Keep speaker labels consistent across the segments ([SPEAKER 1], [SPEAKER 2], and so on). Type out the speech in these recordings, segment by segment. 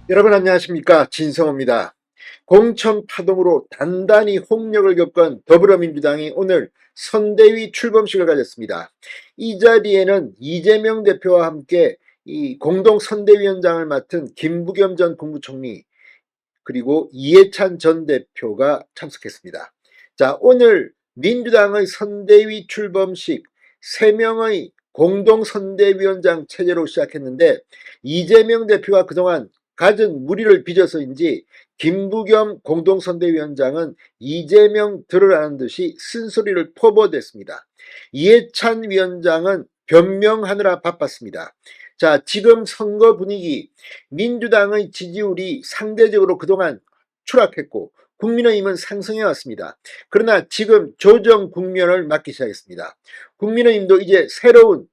[SPEAKER 1] 여러분 안녕하십니까, 진성호입니다. 공천 파동으로 단단히 홍역을 겪은 더불어민주당이 오늘 선대위 출범식을 가졌습니다. 이 자리에는 이재명 대표와 함께 이 공동 선대위원장을 맡은 김부겸 전 국무총리, 그리고 이해찬 전 대표가 참석했습니다. 자, 오늘 민주당의 선대위 출범식 3명의 공동 선대위원장 체제로 시작했는데, 이재명 대표가 그동안 가진 무리를 빚어서인지 김부겸 공동선대위원장은 이재명 들으라는 듯이 쓴소리를 퍼부어댔습니다. 이해찬 위원장은 변명하느라 바빴습니다. 자, 지금 선거 분위기, 민주당의 지지율이 상대적으로 그동안 추락했고 국민의힘은 상승해 왔습니다. 그러나 지금 조정 국면을 맞기 시작했습니다. 국민의힘도 이제 새로운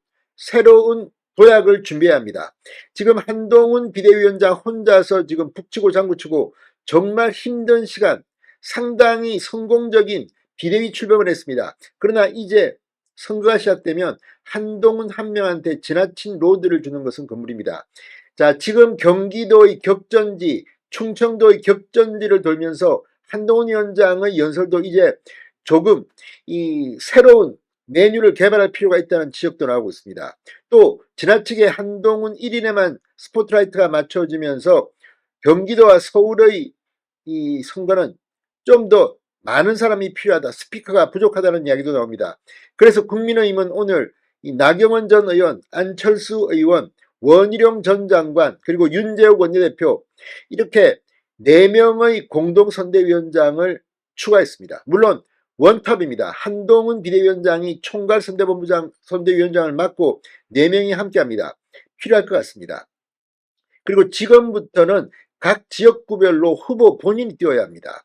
[SPEAKER 1] 도약을 준비해야 합니다. 지금 한동훈 비대위원장 혼자서 지금 북치고 장구치고 정말 힘든 시간, 상당히 성공적인 비대위 출범을 했습니다. 그러나 이제 선거가 시작되면 한동훈 한 명한테 지나친 로드를 주는 것은 금물입니다. 자, 지금 경기도의 격전지, 충청도의 격전지를 돌면서 한동훈 위원장의 연설도 이제 조금 이 새로운 메뉴를 개발할 필요가 있다는 지적도 나오고 있습니다. 또 지나치게 한동훈 1인에만 스포트라이트가 맞춰지면서 경기도와 서울의 이 선거는 좀 더 많은 사람이 필요하다, 스피커가 부족하다는 이야기도 나옵니다. 그래서 국민의힘은 오늘 이 나경원 전 의원, 안철수 의원, 원희룡 전 장관, 그리고 윤재욱 원내대표, 이렇게 4명의 공동선대위원장을 추가했습니다. 물론 원탑입니다. 한동훈 비대위원장이 총괄선대위원장을 맡고 4명이 함께합니다. 필요할 것 같습니다. 그리고 지금부터는 각 지역구별로 후보 본인이 뛰어야 합니다.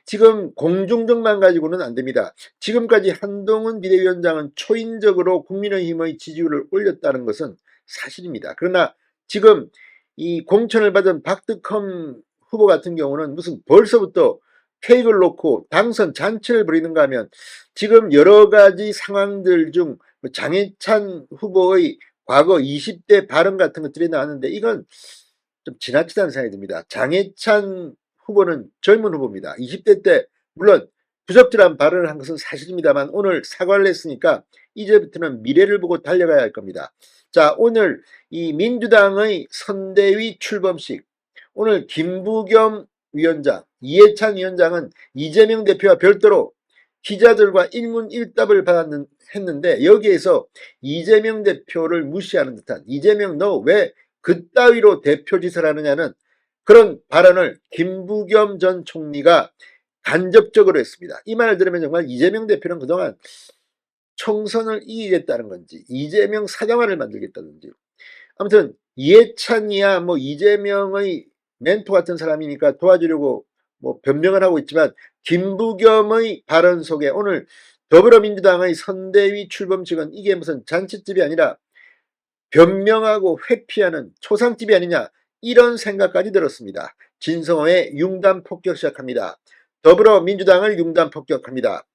[SPEAKER 1] 지금 공중정만 가지고는 안 됩니다. 지금까지 한동훈 비대위원장은 초인적으로 국민의힘의 지지율을 올렸다는 것은 사실입니다. 그러나 지금 이 공천을 받은 박덕흠 후보 같은 경우는 무슨 벌써부터 케이크를 놓고 당선 잔치를 벌이는가 하면, 지금 여러 가지 상황들 중 장해찬 후보의 과거 20대 발언 같은 것들이 나왔는데 이건 좀 지나치다는 생각이 듭니다. 장해찬 후보는 젊은 후보입니다. 20대 때 물론 부적절한 발언을 한 것은 사실입니다만 오늘 사과를 했으니까 이제부터는 미래를 보고 달려가야 할 겁니다. 자, 오늘 이 민주당의 선대위 출범식, 오늘 김부겸 위원장, 이해찬 위원장은 이재명 대표와 별도로 기자들과 일문일답을 했는데, 여기에서 이재명 대표를 무시하는 듯한, 이재명 너 왜 그따위로 대표짓을 하느냐는 그런 발언을 김부겸 전 총리가 간접적으로 했습니다. 이 말을 들으면 정말 이재명 대표는 그동안 총선을 이기겠다는 건지 이재명 사장화를 만들겠다든지, 아무튼 이해찬이야 뭐 이재명의 멘토 같은 사람이니까 도와주려고 뭐 변명을 하고 있지만, 김부겸의 발언 속에 오늘 더불어민주당의 선대위 출범식은 이게 무슨 잔치집이 아니라 변명하고 회피하는 초상집이 아니냐, 이런 생각까지 들었습니다. 진성호의 융단 폭격 시작합니다. 더불어민주당을 융단 폭격합니다.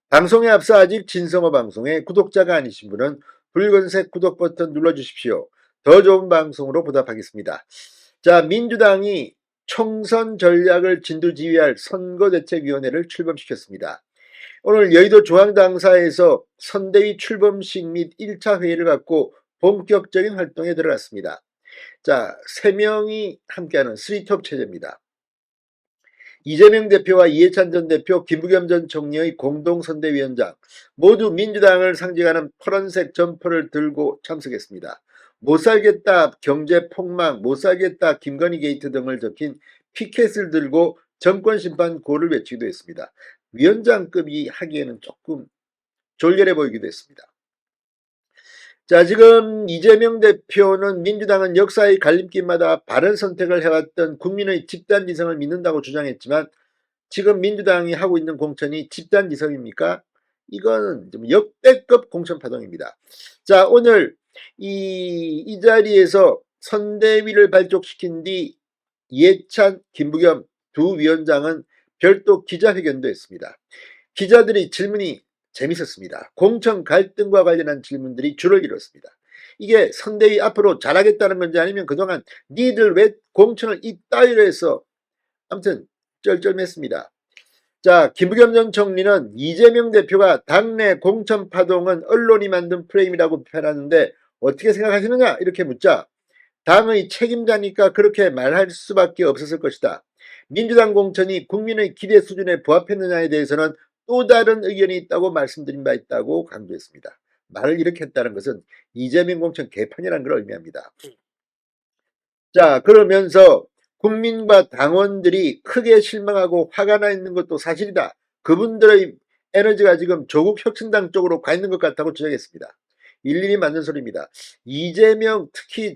[SPEAKER 1] 방송에 앞서 아직 진성호 방송에 구독자가 아니신 분은 붉은색 구독 버튼 눌러주십시오. 더 좋은 방송으로 보답하겠습니다. 자, 민주당이 총선 전략을 진두지휘할 선거대책위원회를 출범시켰습니다. 오늘 여의도 중앙당사에서 선대위 출범식 및 1차 회의를 갖고 본격적인 활동에 들어갔습니다. 자, 3명이 함께하는 3톱 체제입니다. 이재명 대표와 이해찬 전 대표, 김부겸 전 총리의 공동선대위원장, 모두 민주당을 상징하는 파란색 점퍼를 들고 참석했습니다. 못살겠다 경제폭망, 못살겠다 김건희 게이트 등을 적힌 피켓을 들고 정권심판 고를 외치기도 했습니다. 위원장급이 하기에는 조금 졸렬해 보이기도 했습니다. 자, 지금 이재명 대표는 민주당은 역사의 갈림길마다 바른 선택을 해왔던 국민의 집단지성을 믿는다고 주장했지만, 지금 민주당이 하고 있는 공천이 집단지성입니까? 이거는 좀 역대급 공천 파동입니다. 자, 오늘 이 자리에서 선대위를 발족시킨 뒤 이해찬, 김부겸 두 위원장은 별도 기자회견도 했습니다. 기자들의 질문이 재밌었습니다. 공천 갈등과 관련한 질문들이 줄을 이뤘습니다. 이게 선대위 앞으로 잘하겠다는 건지 아니면 그동안 니들 왜 공천을 이따위로 해서 아무튼 쩔쩔맸습니다. 자, 김부겸 전 총리는 이재명 대표가 당내 공천 파동은 언론이 만든 프레임이라고 비판하는데 어떻게 생각하시느냐 이렇게 묻자 당의 책임자니까 그렇게 말할 수밖에 없었을 것이다. 민주당 공천이 국민의 기대 수준에 부합했느냐에 대해서는 또 다른 의견이 있다고 말씀드린 바 있다고 강조했습니다. 말을 이렇게 했다는 것은 이재명 공천 개판이라는 걸 의미합니다. 자, 그러면서 국민과 당원들이 크게 실망하고 화가 나 있는 것도 사실이다. 그분들의 에너지가 지금 조국 혁신당 쪽으로 가 있는 것 같다고 주장했습니다. 일일이 맞는 소리입니다. 이재명 특히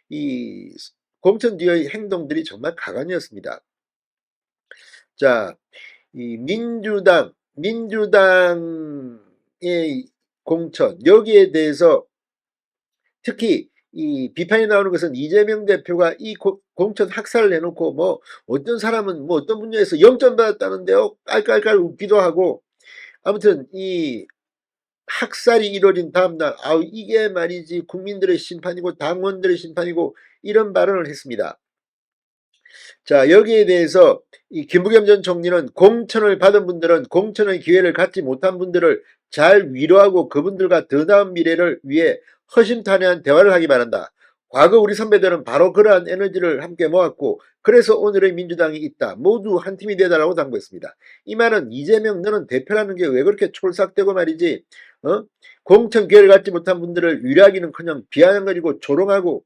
[SPEAKER 1] 이 공천 뒤의 행동들이 정말 가관이었습니다. 자, 이 민주당의 공천 여기에 대해서 특히 이 비판이 나오는 것은 이재명 대표가 이 공천 학살을 해놓고 뭐 어떤 사람은 뭐 어떤 분야에서 0점 받았다는데요 깔깔깔 웃기도 하고 아무튼 이 학살이 이루어진 다음날 이게 말이지 국민들의 심판이고 당원들의 심판이고 이런 발언을 했습니다. 자, 여기에 대해서 이 김부겸 전 총리는 공천을 받은 분들은 공천의 기회를 갖지 못한 분들을 잘 위로하고 그분들과 더 나은 미래를 위해 허심탄회한 대화를 하기 바란다. 과거 우리 선배들은 바로 그러한 에너지를 함께 모았고 그래서 오늘의 민주당이 있다. 모두 한 팀이 되다라고 당부했습니다. 이 말은 이재명 너는 대표라는 게 왜 그렇게 촐싹대고 말이지 공천 기회를 갖지 못한 분들을 위로하기는커녕 비아냥거리고 조롱하고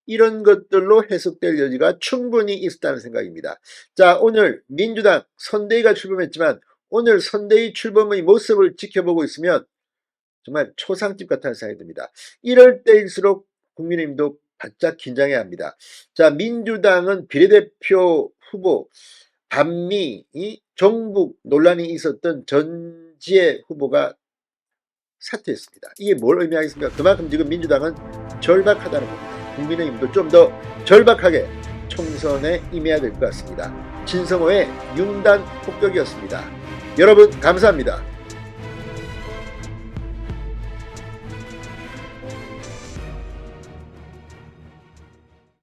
[SPEAKER 1] 이런 것들로 해석될 여지가 충분히 있었다는 생각입니다. 자, 오늘 민주당 선대위가 출범했지만 오늘 선대위 출범의 모습을 지켜보고 있으면 정말 초상집 같다는 생각이 듭니다. 이럴 때일수록 국민의힘도 바짝 긴장해야 합니다. 자, 민주당은 비례대표 후보 반미 종북 논란이 있었던 전지혜 후보가 사퇴했습니다. 이게 뭘 의미하겠습니까? 그만큼 지금 민주당은 절박하다는 겁니다. 국민의힘도 좀 더 절박하게 총선에 임해야 될 것 같습니다. 진성호의 융단 폭격이었습니다. 여러분 감사합니다.